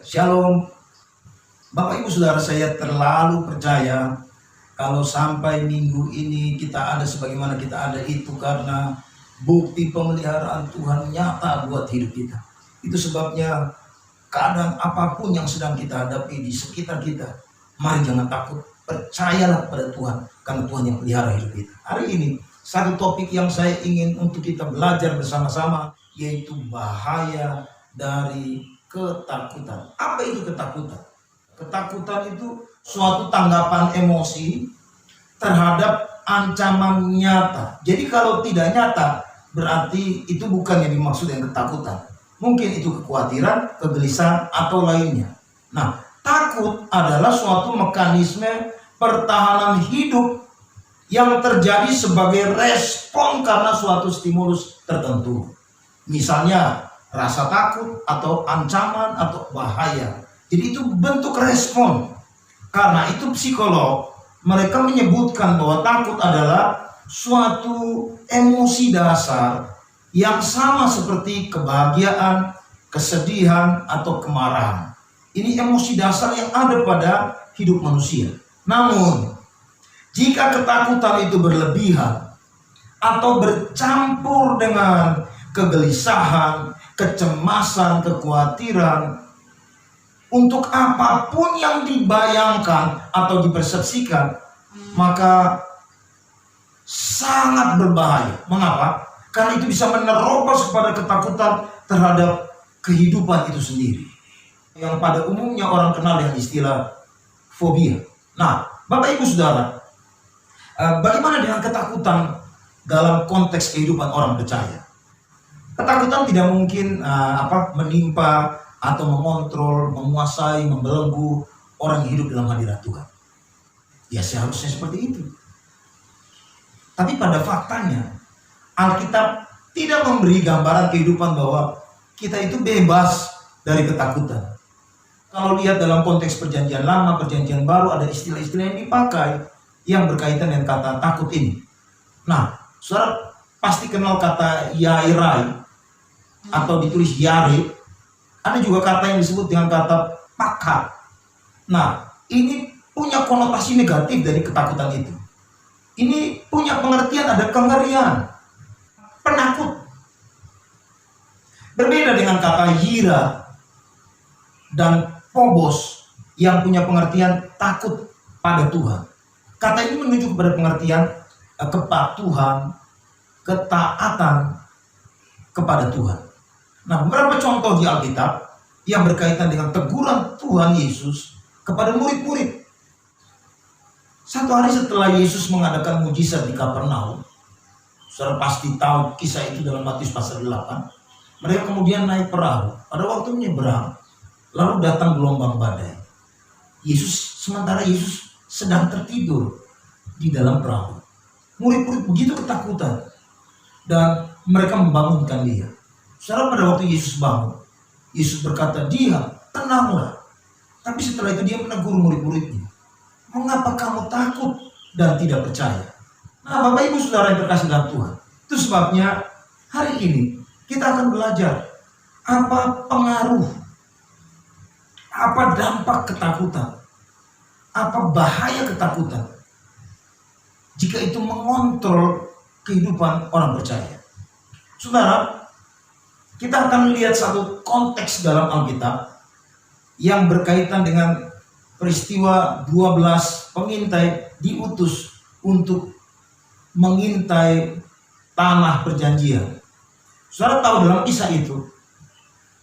Shalom, Bapak Ibu Saudara, saya terlalu percaya kalau sampai minggu ini kita ada sebagaimana kita ada itu karena bukti pemeliharaan Tuhan nyata buat hidup kita. Itu sebabnya keadaan apapun yang sedang kita hadapi di sekitar kita, mari jangan takut, percayalah pada Tuhan karena Tuhan yang pelihara hidup kita. Hari ini satu topik yang saya ingin untuk kita belajar bersama-sama, yaitu bahaya dari ketakutan. Apa itu ketakutan? Ketakutan itu suatu tanggapan emosi terhadap ancaman nyata. Jadi kalau tidak nyata, berarti itu bukan yang dimaksud dengan ketakutan. Mungkin itu kekhawatiran, kegelisahan, atau lainnya. Nah, takut adalah suatu mekanisme pertahanan hidup yang terjadi sebagai respon karena suatu stimulus tertentu. Misalnya, rasa takut atau ancaman atau bahaya. Jadi itu bentuk respon. Karena itu psikolog mereka menyebutkan bahwa takut adalah suatu emosi dasar yang sama seperti kebahagiaan, kesedihan atau kemarahan. Ini emosi dasar yang ada pada hidup manusia. Namun jika ketakutan itu berlebihan atau bercampur dengan kegelisahan, kecemasan, kekhawatiran untuk apapun yang dibayangkan atau dipersepsikan, maka sangat berbahaya. Mengapa? Karena itu bisa menerobos kepada ketakutan terhadap kehidupan itu sendiri, yang pada umumnya orang kenal dengan istilah fobia. Nah, Bapak Ibu Saudara, bagaimana dengan ketakutan dalam konteks kehidupan orang percaya? Ketakutan tidak mungkin menimpa atau mengontrol, menguasai, membelenggu orang yang hidup dalam hadirat Tuhan. Ya seharusnya seperti itu. Tapi pada faktanya, Alkitab tidak memberi gambaran kehidupan bahwa kita itu bebas dari ketakutan. Kalau lihat dalam konteks perjanjian lama, perjanjian baru, ada istilah-istilah yang dipakai yang berkaitan dengan kata takut ini. Nah, saudara pasti kenal kata yairai atau ditulis yare. Ada juga kata yang disebut dengan kata pakat. Nah, ini punya konotasi negatif dari ketakutan itu. Ini punya pengertian ada kengerian, penakut. Berbeda dengan kata yira dan phobos yang punya pengertian takut pada Tuhan. Kata ini menunjuk pada pengertian kepatuhan, ketaatan kepada Tuhan. Nah, beberapa contoh di Alkitab yang berkaitan dengan teguran Tuhan Yesus kepada murid-murid. Satu hari setelah Yesus mengadakan mujizat di Kapernaum, saudara pasti tahu kisah itu dalam Matius pasal 8. Mereka kemudian naik perahu. Pada waktu menyeberang, lalu datang gelombang badai. Sementara Yesus sedang tertidur di dalam perahu. Murid-murid begitu ketakutan dan mereka membangunkan dia. Saudara, pada waktu Yesus bangun, Yesus berkata, "Diam, tenanglah." Tapi setelah itu dia menegur murid-muridnya. "Mengapa kamu takut dan tidak percaya?" Nah, Bapak Ibu Saudara yang terkasih dalam Tuhan, itu sebabnya hari ini kita akan belajar apa pengaruh, apa dampak ketakutan, apa bahaya ketakutan jika itu mengontrol kehidupan orang percaya. Saudara, kita akan melihat satu konteks dalam Alkitab yang berkaitan dengan peristiwa 12 pengintai diutus untuk mengintai tanah perjanjian. Saudara tahu dalam kisah itu,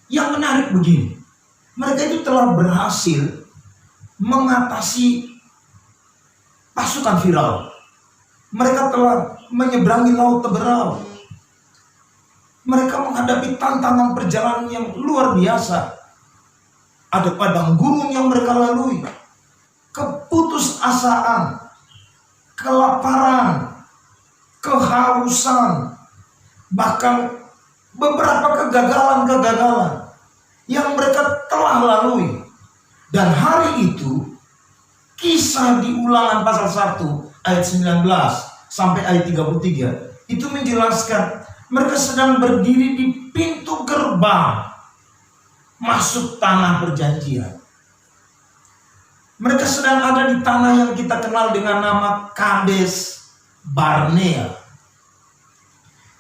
yang menarik begini, mereka itu telah berhasil mengatasi pasukan Firaun. Mereka telah menyeberangi laut Teberau. Mereka menghadapi tantangan perjalanan yang luar biasa. Ada padang gurun yang mereka lalui, keputusasaan, kelaparan, kehausan, bahkan beberapa kegagalan-kegagalan yang mereka telah lalui. Dan hari itu, kisah di Ulangan pasal 1 ayat 19 sampai ayat 33 itu menjelaskan mereka sedang berdiri di pintu gerbang masuk tanah perjanjian. Mereka sedang ada di tanah yang kita kenal dengan nama Kades Barnea.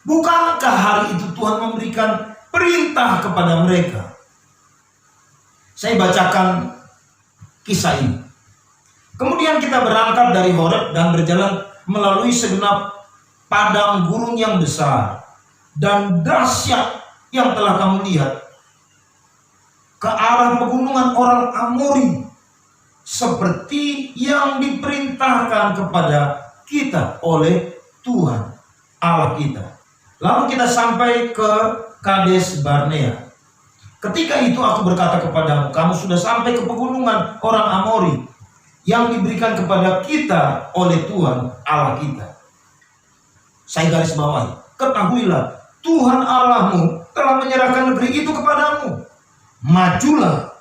Bukankah hari itu Tuhan memberikan perintah kepada mereka? Saya bacakan kisah ini. Kemudian kita berangkat dari Horeb dan berjalan melalui segenap padang gurun yang besar dan dahsyat yang telah kamu lihat, ke arah pegunungan orang Amori, seperti yang diperintahkan kepada kita oleh Tuhan Allah kita. Lalu kita sampai ke Kades Barnea. Ketika itu aku berkata kepadamu, kamu sudah sampai ke pegunungan orang Amori yang diberikan kepada kita oleh Tuhan Allah kita. Saya garis bawahi, ketahuilah Tuhan Allahmu telah menyerahkan negeri itu kepadamu. Majulah,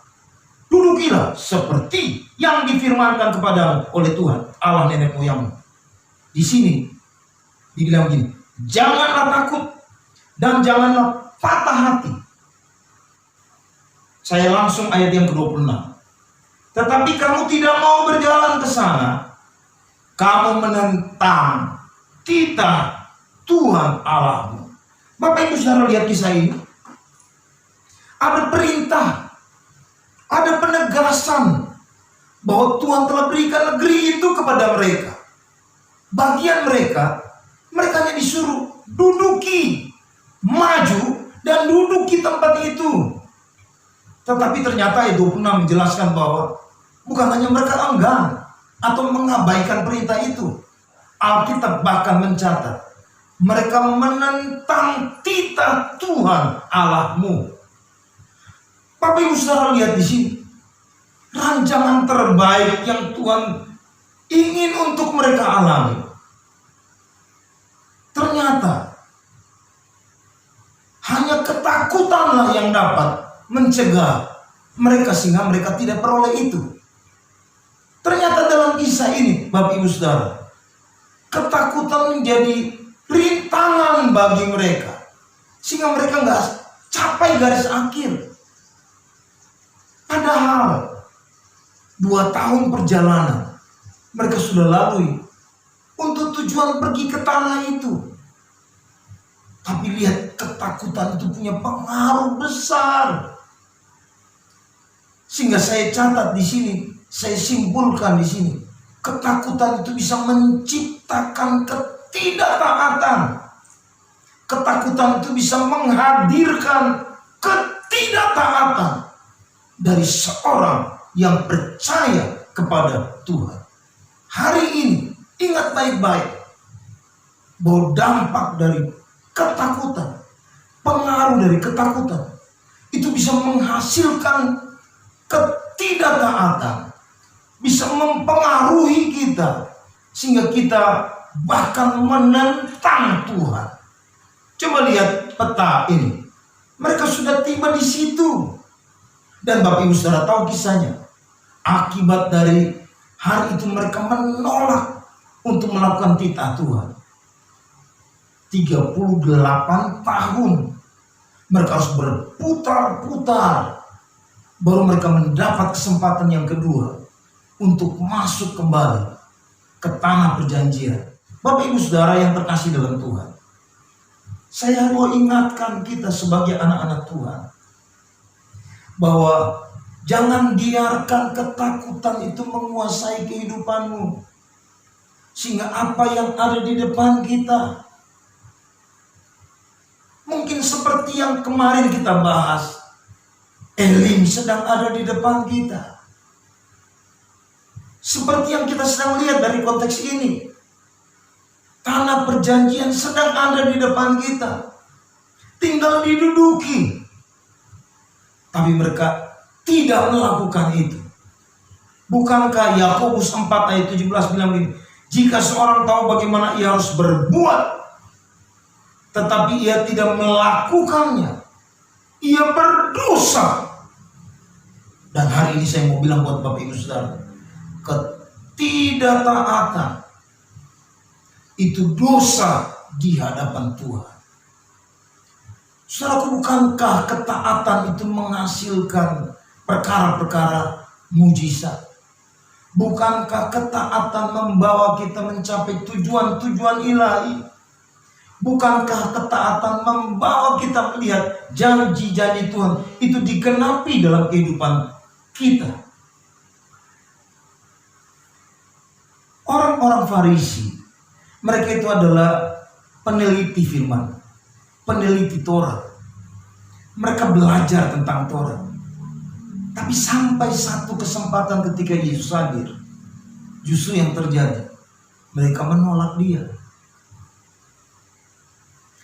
dudukilah seperti yang difirmankan kepadamu oleh Tuhan Allah nenek moyangmu. Di sini dibilang begini, janganlah takut dan janganlah patah hati. Saya langsung ayat yang ke-26. Tetapi kamu tidak mau berjalan ke sana, kamu menentang titah Tuhan Allahmu. Bapak Ibu saudara, lihat kisah ini. Ada perintah, ada penegasan bahwa Tuhan telah berikan negeri itu kepada mereka. Bagian mereka hanya disuruh duduki, maju dan duduki tempat itu. Tetapi ternyata ayat 26 menjelaskan bahwa bukan hanya mereka enggan atau mengabaikan perintah itu. Alkitab bahkan mencatat mereka menentang titah Tuhan Allahmu. Bapak Ibu saudara, lihat di sini rancangan terbaik yang Tuhan ingin untuk mereka alami. Ternyata hanya ketakutanlah yang dapat mencegah mereka sehingga mereka tidak peroleh itu. Ternyata dalam kisah ini, Bapak Ibu saudara, ketakutan menjadi rintangan bagi mereka sehingga mereka nggak capai garis akhir. Padahal 2 tahun perjalanan mereka sudah lalui untuk tujuan pergi ke tanah itu. Tapi lihat, ketakutan itu punya pengaruh besar. Sehingga saya catat di sini, saya simpulkan di sini, ketakutan itu bisa menciptakan ketidaktaatan. Ketakutan itu bisa menghadirkan ketidaktaatan dari seorang yang percaya kepada Tuhan. Hari ini ingat baik-baik bahwa dampak dari ketakutan, pengaruh dari ketakutan itu bisa menghasilkan ketidaktaatan, bisa mempengaruhi kita sehingga kita bahkan menentang Tuhan. Coba lihat peta ini. Mereka sudah tiba di situ. Dan Bapak Ibu saudara tahu kisahnya. Akibat dari hari itu mereka menolak untuk melakukan titah Tuhan. 38 tahun mereka harus berputar-putar baru mereka mendapat kesempatan yang kedua untuk masuk kembali ke tanah perjanjian. Bapak Ibu saudara yang terkasih dalam Tuhan, saya mau ingatkan kita sebagai anak-anak Tuhan bahwa jangan biarkan ketakutan itu menguasai kehidupanmu sehingga apa yang ada di depan kita mungkin seperti yang kemarin kita bahas, Elim sedang ada di depan kita. Seperti yang kita sedang lihat dari konteks ini, tanah perjanjian sedang ada di depan kita, tinggal diduduki. Tapi mereka tidak melakukan itu. Bukankah Yakobus 4 ayat 17 bilang begini, jika seorang tahu bagaimana ia harus berbuat, tetapi ia tidak melakukannya, ia berdosa. Dan hari ini saya mau bilang buat Bapak Ibu saudara, ketidaktaatan itu dosa di hadapan Tuhan. Saudaraku, bukankah ketaatan itu menghasilkan perkara-perkara mujizat? Bukankah ketaatan membawa kita mencapai tujuan-tujuan ilahi? Bukankah ketaatan membawa kita melihat janji-janji Tuhan itu digenapi dalam kehidupan kita? Orang-orang Farisi, mereka itu adalah peneliti firman, peneliti Torah. Mereka belajar tentang Torah. Tapi sampai satu kesempatan ketika Yesus hadir, justru yang terjadi, mereka menolak dia.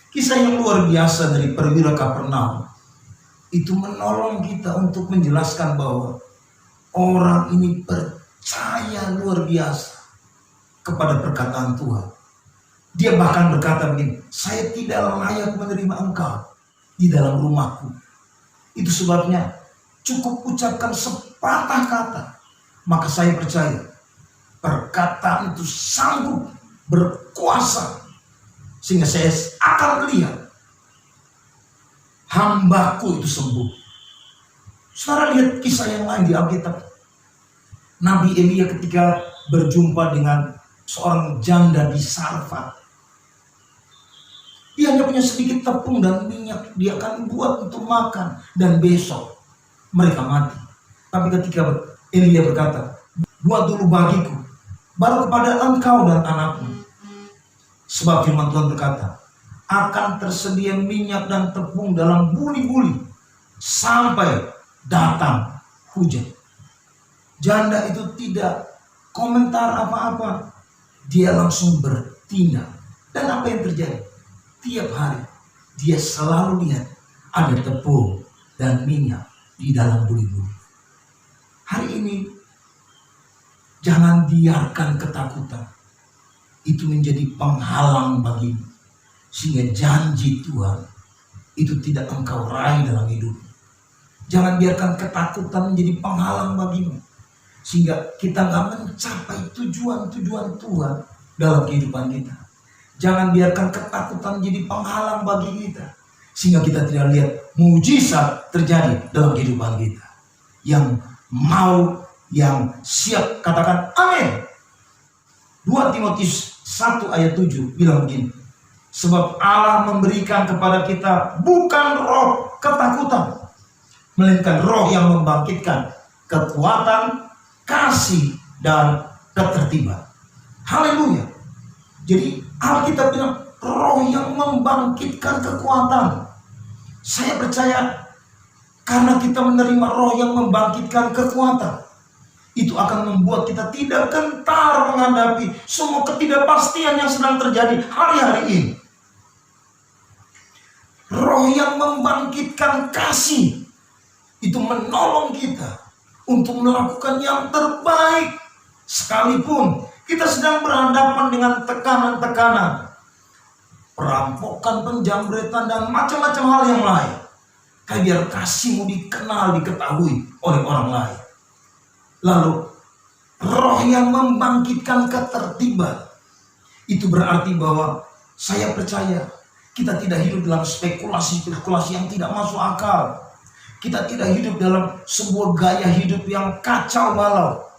Kisah yang luar biasa dari perwira Kapernaum itu menolong kita untuk menjelaskan bahwa orang ini percaya luar biasa kepada perkataan Tuhan. Dia bahkan berkata begini, saya tidak layak menerima engkau di dalam rumahku. Itu sebabnya cukup ucapkan sepatah kata, maka saya percaya perkataan itu sanggup berkuasa, sehingga saya akan melihat hambaku itu sembuh. Saudara lihat kisah yang lain di Alkitab. Nabi Elia ketika berjumpa dengan seorang janda di Sarfat, dia hanya punya sedikit tepung dan minyak, dia akan buat untuk makan, dan besok mereka mati. Tapi ketika Elia berkata, buat dulu bagiku, baru kepada engkau dan anakmu. Sebab firman Tuhan berkata, akan tersedia minyak dan tepung dalam buli-buli sampai datang hujan. Janda itu tidak komentar apa-apa, dia langsung bertindak. Dan apa yang terjadi? Tiap hari dia selalu lihat ada tepung dan minyak di dalam buli-buli. Hari ini jangan biarkan ketakutan itu menjadi penghalang bagimu, sehingga janji Tuhan itu tidak engkau raih dalam hidupmu. Jangan biarkan ketakutan menjadi penghalang bagimu, sehingga kita nggak mencapai tujuan-tujuan Tuhan dalam kehidupan kita. Jangan biarkan ketakutan menjadi penghalang bagi kita, sehingga kita tidak lihat mujizat terjadi dalam kehidupan kita. Yang mau, yang siap, katakan amin. 2 Timotius 1 ayat 7 bilang begini, sebab Allah memberikan kepada kita bukan roh ketakutan, melainkan roh yang membangkitkan kekuatan, kasih, dan ketertiban. Haleluya. Jadi Alkitab bilang roh yang membangkitkan kekuatan. Saya percaya karena kita menerima roh yang membangkitkan kekuatan, itu akan membuat kita tidak gentar menghadapi semua ketidakpastian yang sedang terjadi hari-hari ini. Roh yang membangkitkan kasih itu menolong kita untuk melakukan yang terbaik, sekalipun kita sedang berhadapan dengan tekanan-tekanan, perampokan, penjamretan, dan macam-macam hal yang lain. Kayak biar kasihmu dikenal, diketahui oleh orang lain. Lalu roh yang membangkitkan ketertiban, itu berarti bahwa saya percaya kita tidak hidup dalam spekulasi-spekulasi yang tidak masuk akal. Kita tidak hidup dalam sebuah gaya hidup yang kacau balau.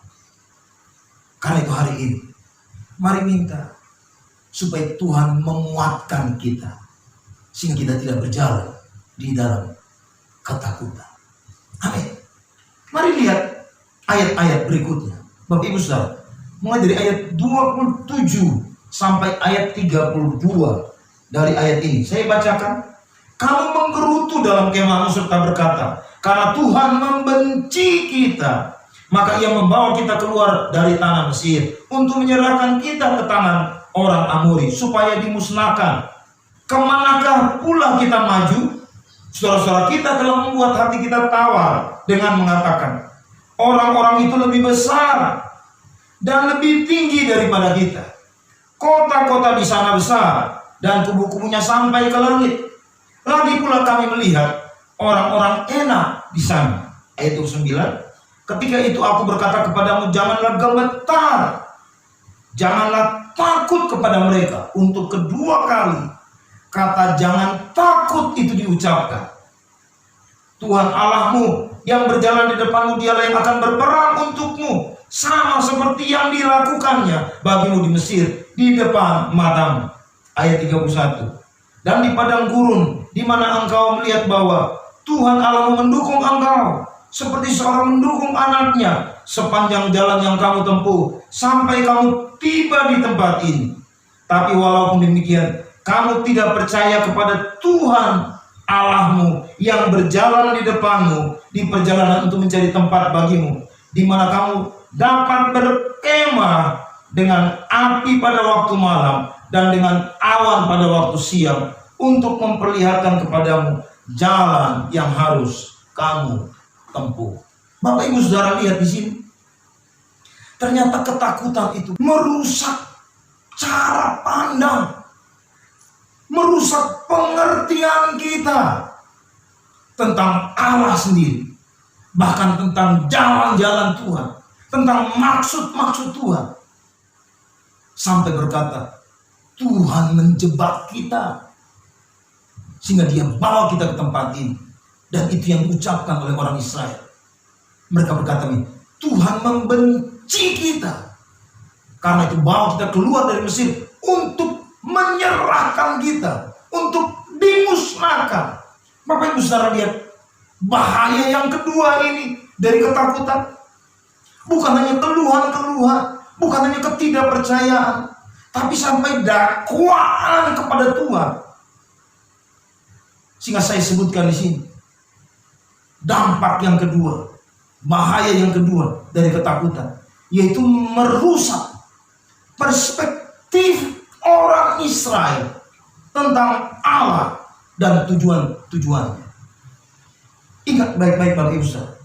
Karena itu hari ini mari minta supaya Tuhan menguatkan kita, sehingga kita tidak berjalan di dalam ketakutan. Amin. Mari lihat ayat-ayat berikutnya. Bapak Ibu Saudara, mulai dari ayat 27 sampai ayat 32 dari ayat ini. Saya bacakan. Kamu menggerutu dalam kemahmu serta berkata, karena Tuhan membenci kita, maka ia membawa kita keluar dari tanah Mesir untuk menyerahkan kita ke tangan orang Amori supaya dimusnahkan. Kemanakah pula kita maju? Saudara-saudara, kita telah membuat hati kita tawar dengan mengatakan, orang-orang itu lebih besar dan lebih tinggi daripada kita. Kota-kota di sana besar dan kubu-kubunya sampai ke langit. Lagi pula kami melihat orang-orang enak di sana. Ayat 9. Ketika itu aku berkata kepadamu, janganlah gemetar, janganlah takut kepada mereka. Untuk kedua kali kata jangan takut itu diucapkan. Tuhan Allahmu yang berjalan di depanmu, dialah yang akan berperang untukmu, sama seperti yang dilakukannya bagimu di Mesir, di depan matamu. Ayat 31. Dan di padang gurun, di mana engkau melihat bahwa Tuhan Allahmu mendukung engkau, seperti seorang mendukung anaknya, sepanjang jalan yang kamu tempuh, sampai kamu tiba di tempat ini. Tapi walaupun demikian, kamu tidak percaya kepada Tuhan Allahmu yang berjalan di depanmu di perjalanan untuk mencari tempat bagimu, di mana kamu dapat berkemah dengan api pada waktu malam dan dengan awan pada waktu siang, untuk memperlihatkan kepadamu jalan yang harus kamu tempuh. Bapak Ibu Saudara, lihat di sini. Ternyata ketakutan itu merusak cara pandang, merusak pengertian kita tentang Allah sendiri, bahkan tentang jalan-jalan Tuhan, tentang maksud-maksud Tuhan. Sampai berkata, Tuhan menjebak kita, sehingga Dia bawa kita ke tempat ini. Dan itu yang diucapkan oleh orang Israel. Mereka berkata, Tuhan membenci kita, karena itu bawa kita keluar dari Mesir untuk menyerahkan kita, untuk dimusnahkan. Bapak Ibu Saudara, lihat bahaya yang kedua ini dari ketakutan. Bukan hanya keluhan-keluhan, bukan hanya ketidakpercayaan, tapi sampai dakwaan kepada Tuhan. Sehingga saya sebutkan di sini dampak yang kedua, bahaya yang kedua dari ketakutan, yaitu merusak perspektif orang Israel tentang Allah dan tujuan-tujuannya. Ingat baik-baik Bapak Ibu Saudara,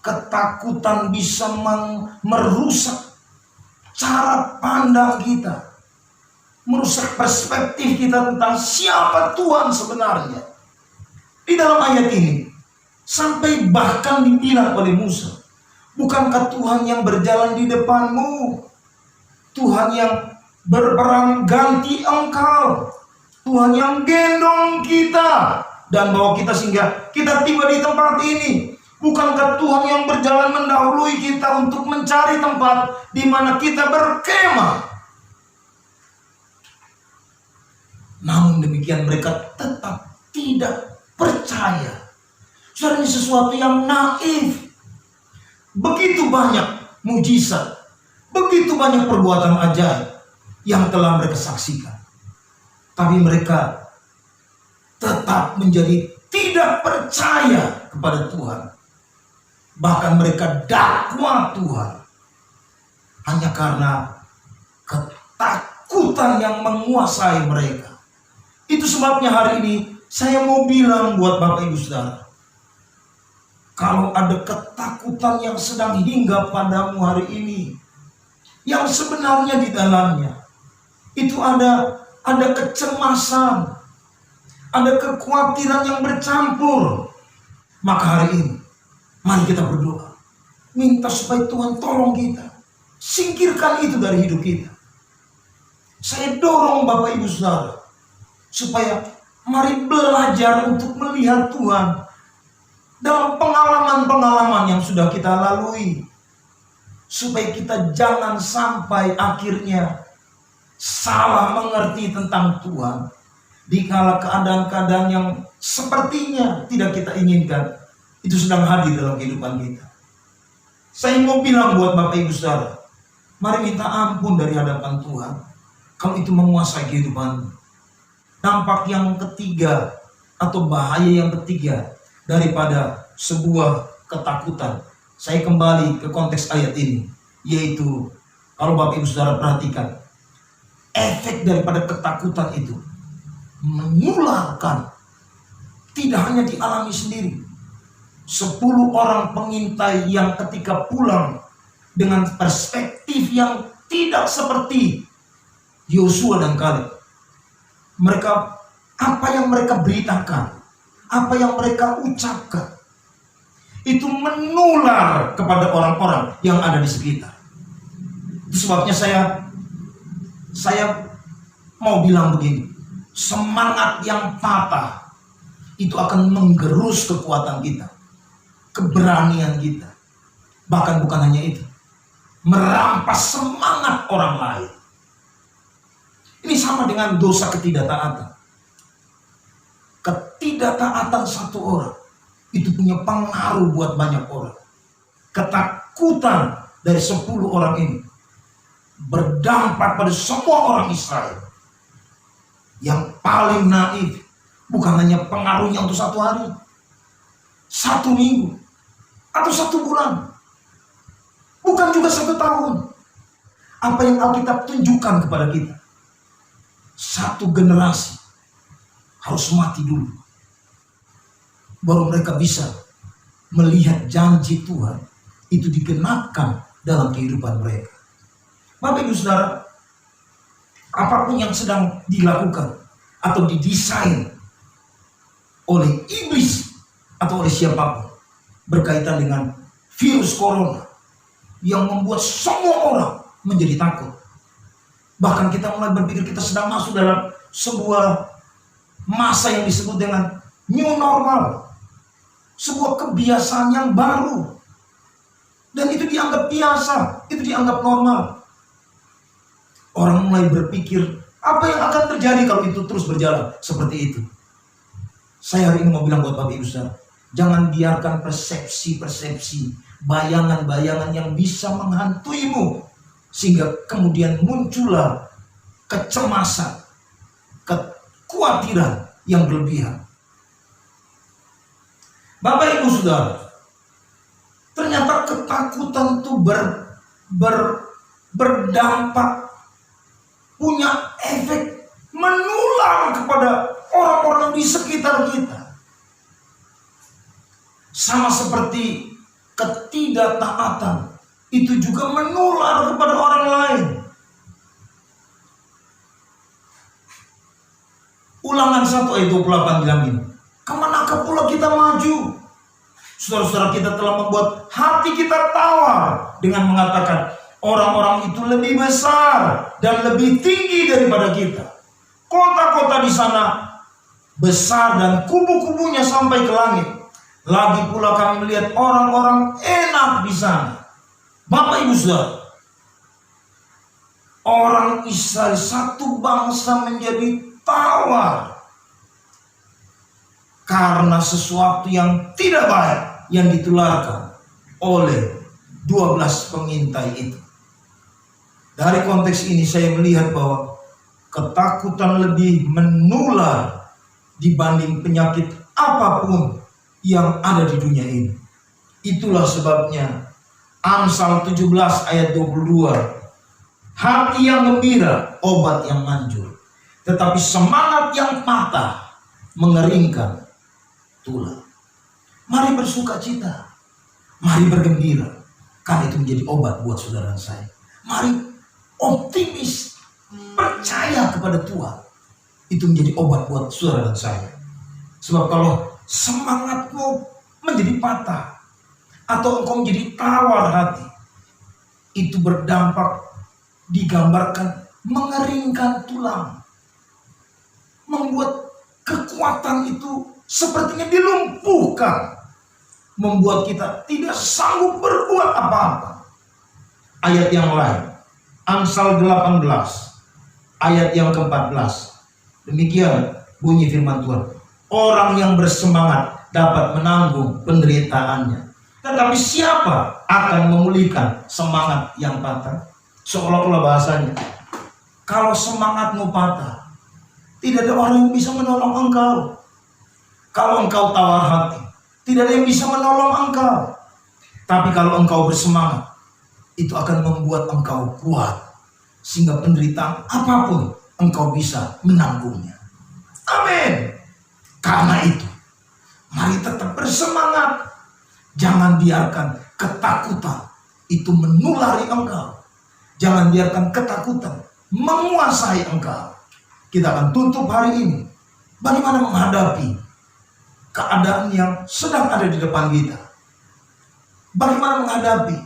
ketakutan bisa merusak cara pandang kita, merusak perspektif kita tentang siapa Tuhan sebenarnya. Di dalam ayat ini sampai bahkan dibilang oleh Musa, bukankah Tuhan yang berjalan di depanmu, Tuhan yang berperang ganti engkau, Tuhan yang gendong kita dan bawa kita sehingga kita tiba di tempat ini. Bukankah Tuhan yang berjalan mendahului kita untuk mencari tempat di mana kita berkemah? Namun demikian mereka tetap tidak percaya. Saudara, ini sesuatu yang naif. Begitu banyak mujizat, begitu banyak perbuatan ajaib yang telah mereka saksikan, tapi mereka tetap menjadi tidak percaya kepada Tuhan. Bahkan mereka dakwa Tuhan hanya karena ketakutan yang menguasai mereka. Itu sebabnya hari ini saya mau bilang buat Bapak Ibu Saudara, kalau ada ketakutan yang sedang hingga padamu hari ini, yang sebenarnya di dalamnya itu ada kecemasan, ada kekhawatiran yang bercampur, maka hari ini mari kita berdoa, minta supaya Tuhan tolong kita, singkirkan itu dari hidup kita. Saya dorong Bapak Ibu Saudara supaya mari belajar untuk melihat Tuhan dalam pengalaman-pengalaman yang sudah kita lalui, supaya kita jangan sampai akhirnya salah mengerti tentang Tuhan dikala keadaan-keadaan yang sepertinya tidak kita inginkan itu sedang hadir dalam kehidupan kita. Saya mau bilang buat Bapak Ibu Saudara, mari minta ampun dari hadapan Tuhan kalau itu menguasai kehidupan. Dampak yang ketiga atau bahaya yang ketiga daripada sebuah ketakutan, saya kembali ke konteks ayat ini, yaitu kalau Bapak Ibu Saudara perhatikan, efek daripada ketakutan itu menularkan, tidak hanya dialami sendiri. 10 orang pengintai yang ketika pulang dengan perspektif yang tidak seperti Yosua dan Kaleb, mereka, apa yang mereka beritakan, apa yang mereka ucapkan, itu menular kepada orang-orang yang ada di sekitar. Itu sebabnya saya mau bilang begini, semangat yang patah itu akan menggerus kekuatan kita, keberanian kita. Bahkan bukan hanya itu, merampas semangat orang lain. Ini sama dengan dosa ketidaktaatan. Ketidaktaatan satu orang itu punya pengaruh buat banyak orang. Ketakutan dari 10 orang ini berdampak pada semua orang Israel. Yang paling naif bukan hanya pengaruhnya untuk 1 hari, 1 minggu, atau 1 bulan, bukan juga 1 tahun. Apa yang Alkitab tunjukkan kepada kita, 1 generasi harus mati dulu, baru mereka bisa melihat janji Tuhan itu digenapkan dalam kehidupan mereka. Bapak Ibu Saudara, apapun yang sedang dilakukan atau didesain oleh iblis atau oleh siapapun berkaitan dengan virus corona yang membuat semua orang menjadi takut. Bahkan kita mulai berpikir kita sedang masuk dalam sebuah masa yang disebut dengan new normal, sebuah kebiasaan yang baru, dan itu dianggap biasa, itu dianggap normal. Orang mulai berpikir, apa yang akan terjadi kalau itu terus berjalan seperti itu? Saya hari ini mau bilang buat Bapak Ibu Saudara, jangan biarkan persepsi-persepsi, bayangan-bayangan yang bisa menghantuimu, sehingga kemudian muncullah kecemasan, kekhawatiran yang berlebihan. Bapak Ibu Saudara, ternyata ketakutan itu berdampak, punya efek menular kepada orang-orang di sekitar kita. Sama seperti ketidaktaatan itu juga menular kepada orang lain. Ulangan 1 ayat 28 bilang ini, kemanakah pula kita maju? Saudara-saudara, kita telah membuat hati kita tawar dengan mengatakan orang-orang itu lebih besar dan lebih tinggi daripada kita. Kota-kota di sana besar dan kubu-kubunya sampai ke langit. Lagi pula kami melihat orang-orang enak di sana. Bapak Ibu Saudara, orang Israel, satu bangsa, menjadi tawar karena sesuatu yang tidak baik yang ditularkan oleh 12 pengintai itu. Dari konteks ini saya melihat bahwa ketakutan lebih menular dibanding penyakit apapun yang ada di dunia ini. Itulah sebabnya Amsal 17 ayat 22, hati yang gembira obat yang manjur, tetapi semangat yang patah mengeringkan tulang. Mari bersuka cita, mari bergembira, karena itu menjadi obat buat saudara dan saya. Mari optimis, percaya kepada Tuhan, itu menjadi obat buat saudara dan saya. Sebab kalau semangatmu menjadi patah atau engkau menjadi tawar hati, itu berdampak, digambarkan mengeringkan tulang, membuat kekuatan itu sepertinya dilumpuhkan, membuat kita tidak sanggup berbuat apa-apa. Ayat yang lain, Amsal 18 ayat yang ke-14, demikian bunyi firman Tuhan, orang yang bersemangat dapat menanggung penderitaannya, tetapi siapa akan memulihkan semangat yang patah? Seolah-olah bahasanya, kalau semangatmu patah, tidak ada orang yang bisa menolong engkau. Kalau engkau tawar hati, tidak ada yang bisa menolong engkau. Tapi kalau engkau bersemangat, itu akan membuat engkau kuat, sehingga penderitaan apapun engkau bisa menanggungnya. Amin. Karena itu, mari tetap bersemangat. Jangan biarkan ketakutan itu menulari engkau. Jangan biarkan ketakutan menguasai engkau. Kita akan tutup hari ini bagaimana menghadapi keadaan yang sedang ada di depan kita. Bagaimana menghadapi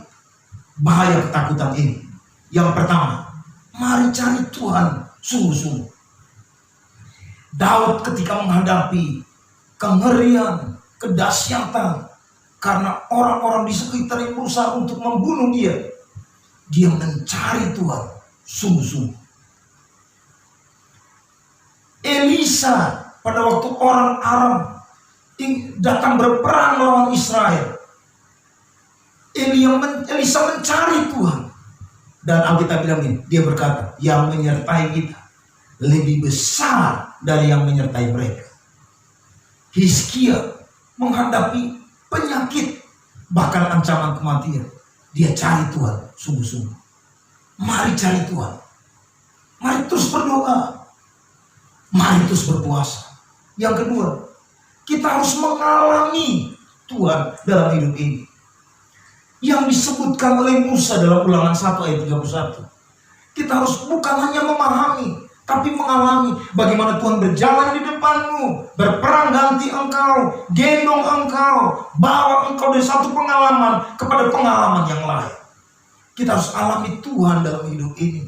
bahaya ketakutan ini. Yang pertama, mari cari Tuhan sungguh-sungguh. Daud ketika menghadapi kengerian, kedahsyatan, karena orang-orang di sekitar yang berusaha untuk membunuh dia, dia mencari Tuhan sungguh-sungguh. Elisa pada waktu orang Aram datang berperang melawan Israel, Elisa mencari Tuhan. Dan Alkitab bilang ini, dia berkata, yang menyertai kita lebih besar dari yang menyertai mereka. Hizkia menghadapi penyakit, bahkan ancaman kematian. Dia cari Tuhan sungguh-sungguh. Mari cari Tuhan. Mari terus berdoa. Mari terus berpuasa. Yang kedua, kita harus mengalami Tuhan dalam hidup ini. Yang disebutkan oleh Musa dalam Ulangan 1 ayat 31. Kita harus bukan hanya memahami, tapi mengalami bagaimana Tuhan berjalan di depanmu, berperang ganti engkau, gendong engkau, bawa engkau dari satu pengalaman kepada pengalaman yang lain. Kita harus alami Tuhan dalam hidup ini.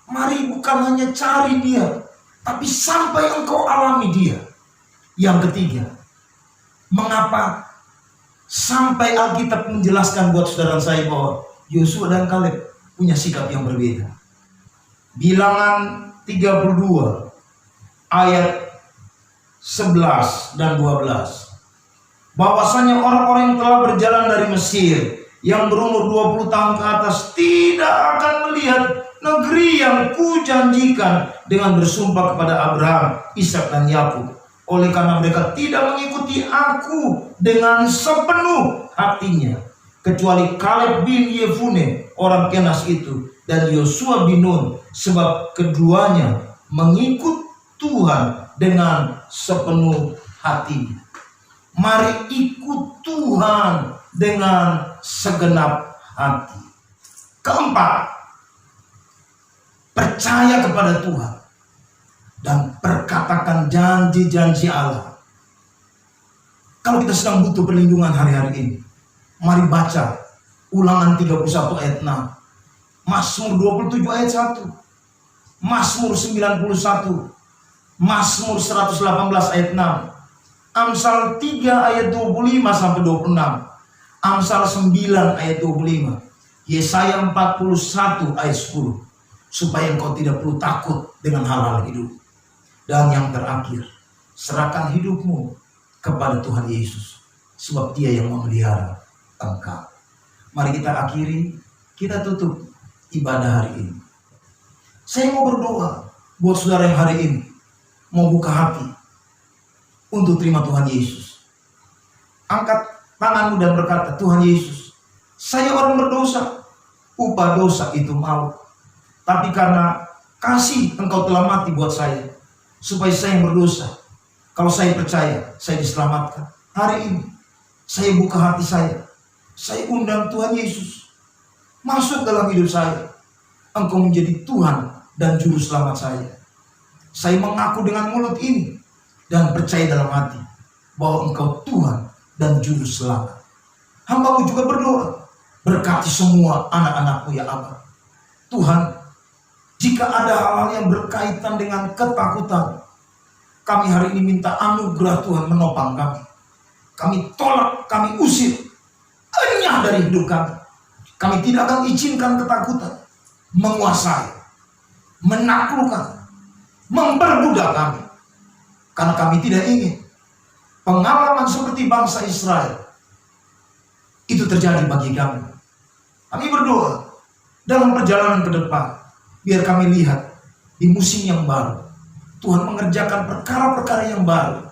Mari bukan hanya cari Dia, tapi sampai engkau alami Dia. Yang ketiga, mengapa sampai Alkitab menjelaskan buat saudara saya bahwa Yosua dan Kaleb punya sikap yang berbeda. Bilangan 32 ayat 11 dan 12. Bahwasanya orang-orang yang telah berjalan dari Mesir, yang berumur 20 tahun ke atas, tidak akan melihat negeri yang kujanjikan dengan bersumpah kepada Abraham, Ishak dan Yakub. Oleh karena mereka tidak mengikuti aku dengan sepenuh hatinya, kecuali Kaleb bin Yefune orang Kenas itu dan Yosua bin Nun, sebab keduanya mengikut Tuhan dengan sepenuh hatinya. Mari ikut Tuhan dengan segenap hati. Keempat, percaya kepada Tuhan dan perkatakan janji-janji Allah. Kalau kita sedang butuh perlindungan hari-hari ini, mari baca Ulangan 31 ayat 6, Mazmur 27 ayat 1, Mazmur 91, Mazmur 118 ayat 6, Amsal 3 ayat 25 sampai 26, Amsal 9 ayat 25, Yesaya 41 ayat 10, supaya engkau tidak perlu takut dengan hal-hal hidup. Dan yang terakhir, serahkan hidupmu kepada Tuhan Yesus, sebab Dia yang memelihara engkau. Mari kita akhiri, kita tutup ibadah hari ini. Saya mau berdoa buat saudara yang hari ini mau buka hati untuk terima Tuhan Yesus. Angkat tanganmu dan berkata, Tuhan Yesus, saya orang berdosa, upah dosa itu maut. Tapi karena kasih Engkau telah mati buat saya, supaya saya yang berdosa, kalau saya percaya, saya diselamatkan. Hari ini, saya buka hati saya undang Tuhan Yesus masuk dalam hidup saya. Engkau menjadi Tuhan dan Juru Selamat saya. Saya mengaku dengan mulut ini dan percaya dalam hati bahwa Engkau Tuhan dan Juru Selamat. Hamba-Mu juga berdoa, berkati semua anak-anak-Mu ya Allah. Tuhan, jika ada hal-hal yang berkaitan dengan ketakutan, kami hari ini minta anugerah Tuhan menopang kami. Kami tolak, kami usir, enyah dari hidup kami. Kami tidak akan izinkan ketakutan menguasai, menaklukkan, memperbudak kami. Karena kami tidak ingin pengalaman seperti bangsa Israel itu terjadi bagi kami. Kami berdoa dalam perjalanan ke depan, biar kami lihat di musim yang baru, Tuhan mengerjakan perkara-perkara yang baru.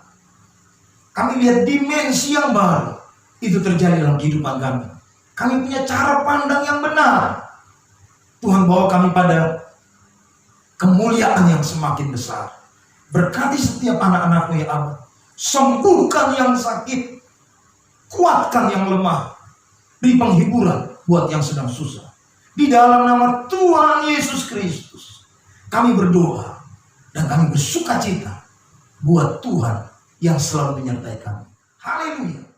Kami lihat dimensi yang baru itu terjadi dalam kehidupan kami. Kami punya cara pandang yang benar. Tuhan bawa kami pada kemuliaan yang semakin besar. Berkati setiap anak-anak-Mu ya Allah. Sembuhkan yang sakit, kuatkan yang lemah, beri penghiburan buat yang sedang susah. Di dalam nama Tuhan Yesus Kristus, kami berdoa dan kami bersuka cita buat Tuhan yang selalu menyertai kami. Haleluya.